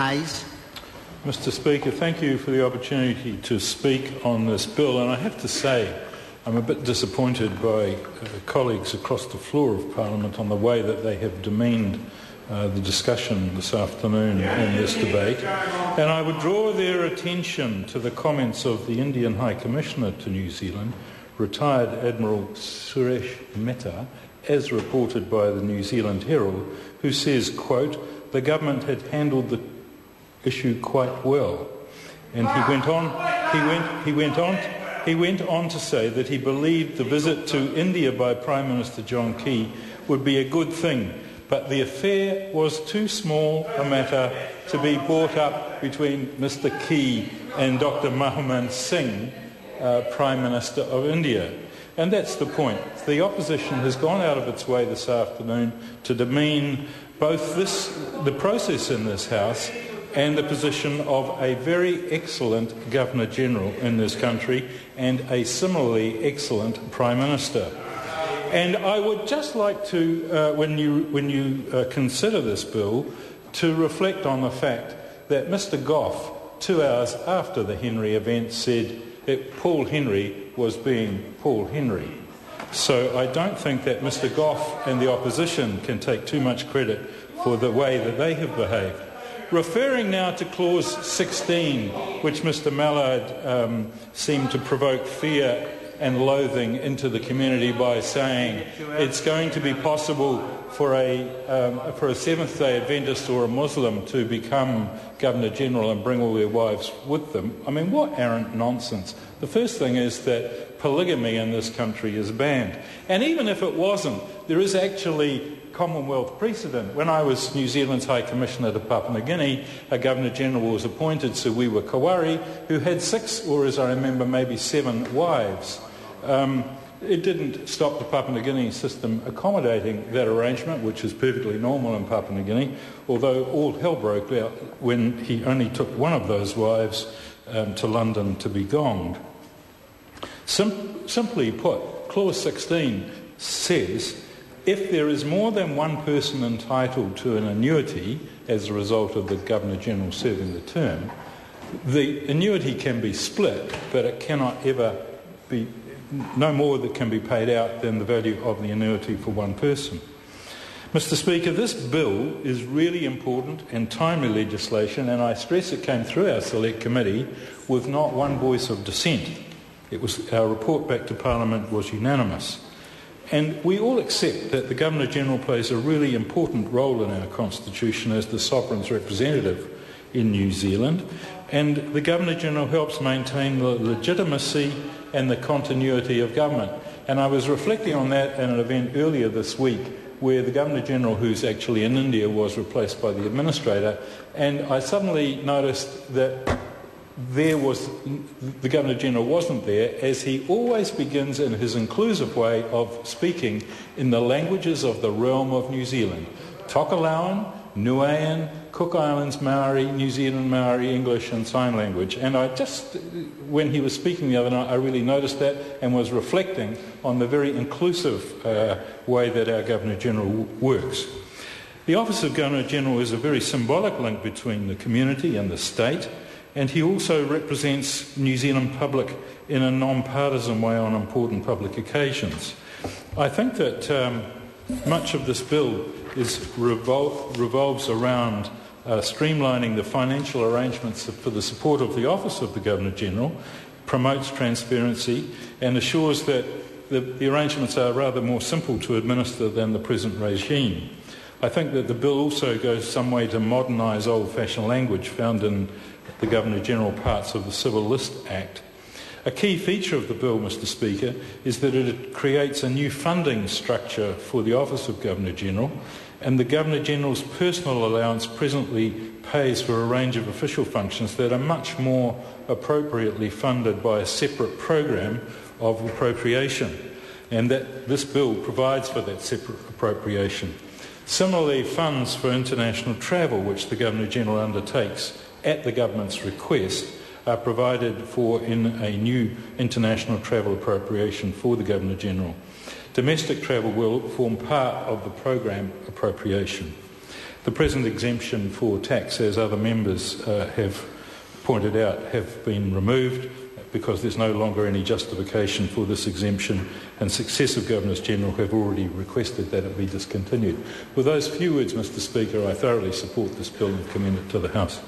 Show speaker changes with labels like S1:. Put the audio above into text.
S1: Hayes.
S2: Mr Speaker, thank you for the opportunity to speak on this bill, and I have to say I'm a bit disappointed by colleagues across the floor of Parliament on the way that they have demeaned the discussion this afternoon in this debate. And I would draw their attention to the comments of the Indian High Commissioner to New Zealand, retired Admiral Suresh Mehta, as reported by the New Zealand Herald, who says, quote, "The government had handled the issue quite well." And he went on to say that he believed the visit to India by Prime Minister John Key would be a good thing, but the affair was too small a matter to be brought up between Mr Key and Dr Manmohan Singh, Prime Minister of India. And that's the point. The opposition has gone out of its way this afternoon to demean both the process in this House and the position of a very excellent Governor-General in this country and a similarly excellent Prime Minister. And I would just like to, when you consider this bill, to reflect on the fact that Mr Gough, 2 hours after the Henry event, said that Paul Henry was being Paul Henry. So I don't think that Mr Gough and the opposition can take too much credit for the way that they have behaved. Referring now to Clause 16, which Mr Mallard seemed to provoke fear and loathing into the community by saying it's going to be possible for a Seventh-day Adventist or a Muslim to become Governor-General and bring all their wives with them. I mean, what arrant nonsense. The first thing is that polygamy in this country is banned. And even if it wasn't, there is actually Commonwealth precedent. When I was New Zealand's High Commissioner to Papua New Guinea, a Governor-General was appointed, Suwiwa Kawari, who had 6, or as I remember, maybe 7 wives. It didn't stop the Papua New Guinea system accommodating that arrangement, which is perfectly normal in Papua New Guinea, although all hell broke out when he only took one of those wives to London to be gonged. Simply put, Clause 16 says if there is more than one person entitled to an annuity as a result of the Governor-General serving the term, the annuity can be split, but it cannot ever be no more that can be paid out than the value of the annuity for one person. Mr Speaker, this bill is really important and timely legislation, and I stress it came through our select committee with not one voice of dissent. Our report back to Parliament was unanimous. And we all accept that the Governor-General plays a really important role in our Constitution as the Sovereign's representative in New Zealand, and the Governor-General helps maintain the legitimacy and the continuity of government. And I was reflecting on that at an event earlier this week where the Governor-General, who's actually in India, was replaced by the Administrator, and I suddenly noticed that the Governor-General wasn't there, as he always begins in his inclusive way of speaking in the languages of the realm of New Zealand. Tokelauan, Nuayan, Cook Islands Maori, New Zealand Maori, English and Sign Language. And when he was speaking the other night, I really noticed that and was reflecting on the very inclusive way that our Governor-General works. The Office of Governor-General is a very symbolic link between the community and the state, and he also represents New Zealand public in a non-partisan way on important public occasions. I think that much of this bill revolves around streamlining the financial arrangements for the support of the Office of the Governor-General, promotes transparency and assures that the arrangements are rather more simple to administer than the present regime. I think that the bill also goes some way to modernise old-fashioned language found in the Governor-General parts of the Civil List Act. A key feature of the bill, Mr Speaker, is that it creates a new funding structure for the Office of Governor-General, and the Governor-General's personal allowance presently pays for a range of official functions that are much more appropriately funded by a separate program of appropriation, and that this bill provides for that separate appropriation. Similarly, funds for international travel, which the Governor-General undertakes at the government's request, are provided for in a new international travel appropriation for the Governor-General. Domestic travel will form part of the program appropriation. The present exemption for tax, as other members have pointed out, have been removed because there's no longer any justification for this exemption, and successive Governors-General have already requested that it be discontinued. With those few words, Mr Speaker, I thoroughly support this bill and commend it to the House.